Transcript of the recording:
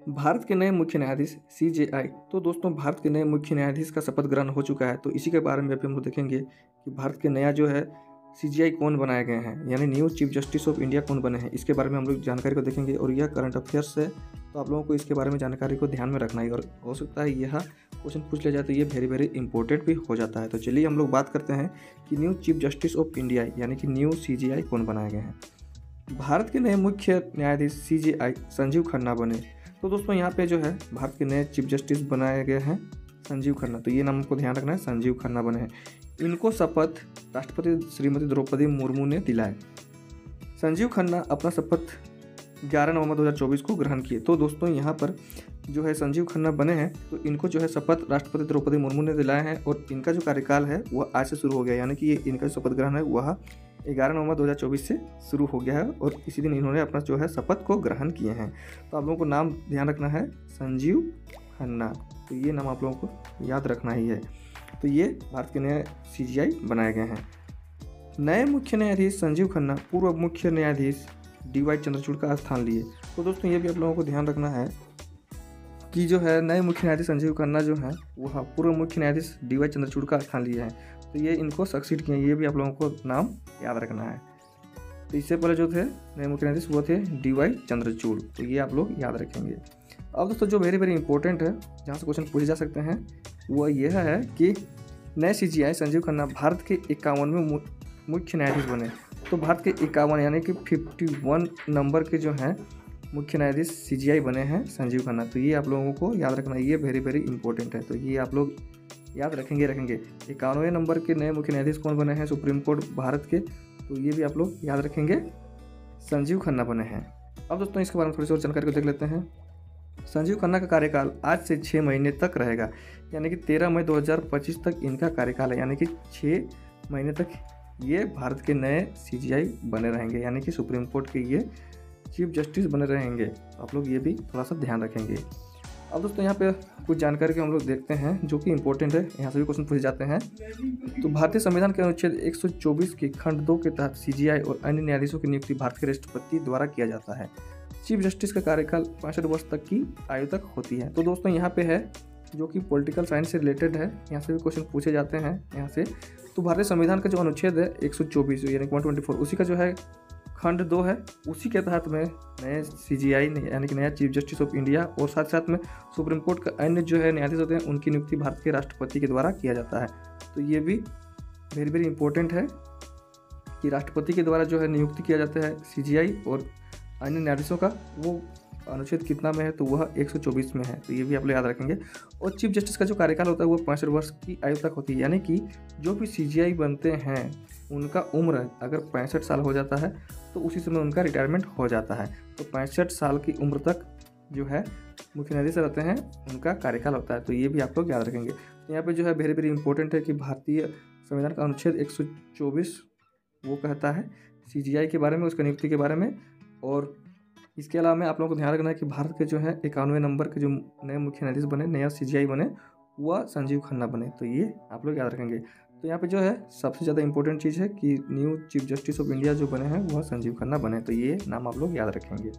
भारत के नए मुख्य न्यायाधीश सीजेआई। तो दोस्तों, भारत के नए मुख्य न्यायाधीश का शपथ ग्रहण हो चुका है। तो इसी के बारे में अभी हम लोग देखेंगे कि भारत के नया जो है सीजेआई कौन बनाए गए हैं, यानी new chief justice of India कौन बने हैं। इसके बारे में हम लोग जानकारी को देखेंगे और यह करंट अफेयर्स है, तो आप लोगों को इसके बारे में जानकारी को ध्यान में रखना है। और हो सकता है यह क्वेश्चन पूछ लिया जाए तो ये वेरी इंपॉर्टेंट भी हो जाता है। तो चलिए हम लोग बात करते हैं कि new chief justice of India यानी कि न्यू सीजेआई कौन बनाए गए हैं। भारत के नए मुख्य न्यायाधीश सीजेआई संजीव खन्ना बने। तो दोस्तों, यहाँ पे जो है भारत के नए चीफ जस्टिस बनाए गए हैं संजीव खन्ना। तो ये नाम को ध्यान रखना है, संजीव खन्ना बने हैं। इनको शपथ राष्ट्रपति श्रीमती द्रौपदी मुर्मू ने दिलाए। संजीव खन्ना अपना शपथ 11 नवंबर 2024 को ग्रहण किए। तो दोस्तों, यहाँ पर जो है संजीव खन्ना बने हैं, तो इनको जो है शपथ राष्ट्रपति द्रौपदी मुर्मू ने दिलाए हैं और इनका जो कार्यकाल है वह आज से शुरू हो गया, यानी कि ये इनका शपथ ग्रहण है वह 11 नवंबर 2024 से शुरू हो गया है और इसी दिन इन्होंने अपना जो है शपथ को ग्रहण किए हैं। तो आप लोगों को नाम ध्यान रखना है, संजीव खन्ना। तो ये नाम आप लोगों को याद रखना ही है। तो ये भारत के नए सीजेआई बनाए गए हैं। नए मुख्य न्यायाधीश संजीव खन्ना पूर्व मुख्य न्यायाधीश डीवाई चंद्रचूड़ का स्थान लिए। तो दोस्तों, ये भी आप लोगों को ध्यान रखना है कि जो है नए मुख्य न्यायाधीश संजीव खन्ना जो है वह पूर्व मुख्य न्यायाधीश डीवाई चंद्रचूड़ का स्थान लिए हैं। तो ये इनको सक्सीड किए, ये भी आप लोगों को नाम याद रखना है। तो इससे पहले जो थे नए मुख्य न्यायाधीश वो थे डीवाई चंद्रचूड़। तो ये आप लोग याद रखेंगे। अब दोस्तों, जो वेरी इंपॉर्टेंट है, जहाँ से क्वेश्चन पूछे जा सकते हैं, वो यह है कि नए सीजेआई संजीव खन्ना भारत के 51वें मुख्य न्यायाधीश बने। तो भारत के 51 यानी कि 51 नंबर के जो हैं मुख्य न्यायाधीश सीजेआई बने हैं संजीव खन्ना। तो ये आप लोगों को याद रखना, ये वेरी इंपॉर्टेंट है। तो ये आप लोग याद रखेंगे। 51वें नंबर के नए मुख्य न्यायाधीश कौन बने हैं सुप्रीम कोर्ट भारत के, तो ये भी आप लोग याद रखेंगे, संजीव खन्ना बने हैं। अब दोस्तों, इसके बारे में थोड़ी सी और जानकारी को देख लेते हैं। संजीव खन्ना का कार्यकाल आज से 6 महीने तक रहेगा, यानी कि 13 मई 2025 तक इनका कार्यकाल है, यानी कि 6 महीने तक ये भारत के नए सीजेआई बने रहेंगे, यानी कि सुप्रीम कोर्ट के ये चीफ जस्टिस बने रहेंगे। आप लोग ये भी थोड़ा सा ध्यान रखेंगे। अब दोस्तों, यहाँ पे कुछ जानकारी को हम लोग देखते हैं जो कि इंपॉर्टेंट है, यहाँ से भी क्वेश्चन पूछे जाते हैं। तो भारतीय संविधान के अनुच्छेद 124 के खंड 2 के तहत सीजेआई और अन्य न्यायाधीशों की नियुक्ति भारत के राष्ट्रपति द्वारा किया जाता है। चीफ जस्टिस का कार्यकाल 65 वर्ष तक की आयु तक होती है। तो दोस्तों, यहाँ पे है जो कि पॉलिटिकल साइंस से रिलेटेड है, यहाँ से भी क्वेश्चन पूछे जाते हैं यहाँ से। तो भारतीय संविधान का जो अनुच्छेद है 124 यानी 124, उसी का जो है खंड 2 है, उसी के तहत में नए सीजेआई यानी कि नया चीफ जस्टिस ऑफ इंडिया और साथ में सुप्रीम कोर्ट का अन्य जो है न्यायाधीश होते हैं उनकी नियुक्ति भारत के राष्ट्रपति के द्वारा किया जाता है। तो ये भी वेरी इंपॉर्टेंट है कि राष्ट्रपति के द्वारा जो है नियुक्ति किया जाता है सीजेआई और अन्य न्यायाधीशों का। वो अनुच्छेद कितना में है, तो वह 124 में है। तो ये भी आप लोग याद रखेंगे। और चीफ जस्टिस का जो कार्यकाल होता है वो 65 वर्ष की आयु तक होती है, यानी कि जो भी सीजेआई बनते हैं उनका उम्र अगर 65 साल हो जाता है तो उसी समय उनका रिटायरमेंट हो जाता है। तो 65 साल की उम्र तक जो है मुख्य न्यायाधीश रहते हैं, उनका कार्यकाल होता है। तो ये भी आप लोग याद रखेंगे। तो यहाँ पे जो है वेरी इंपॉर्टेंट है कि भारतीय संविधान का अनुच्छेद 124 वो कहता है सीजेआई के बारे में, उसका नियुक्ति के बारे में। और इसके अलावा में आप लोगों को ध्यान रखना है कि भारत के जो है 91वें नंबर के जो नए मुख्य न्यायाधीश बने, नया सीजेआई बने, वह संजीव खन्ना बने। तो ये आप लोग याद रखेंगे। तो यहाँ पे जो है सबसे ज़्यादा इंपॉर्टेंट चीज़ है कि new chief justice of India जो बने हैं वह संजीव खन्ना बने। तो ये नाम आप लोग याद रखेंगे।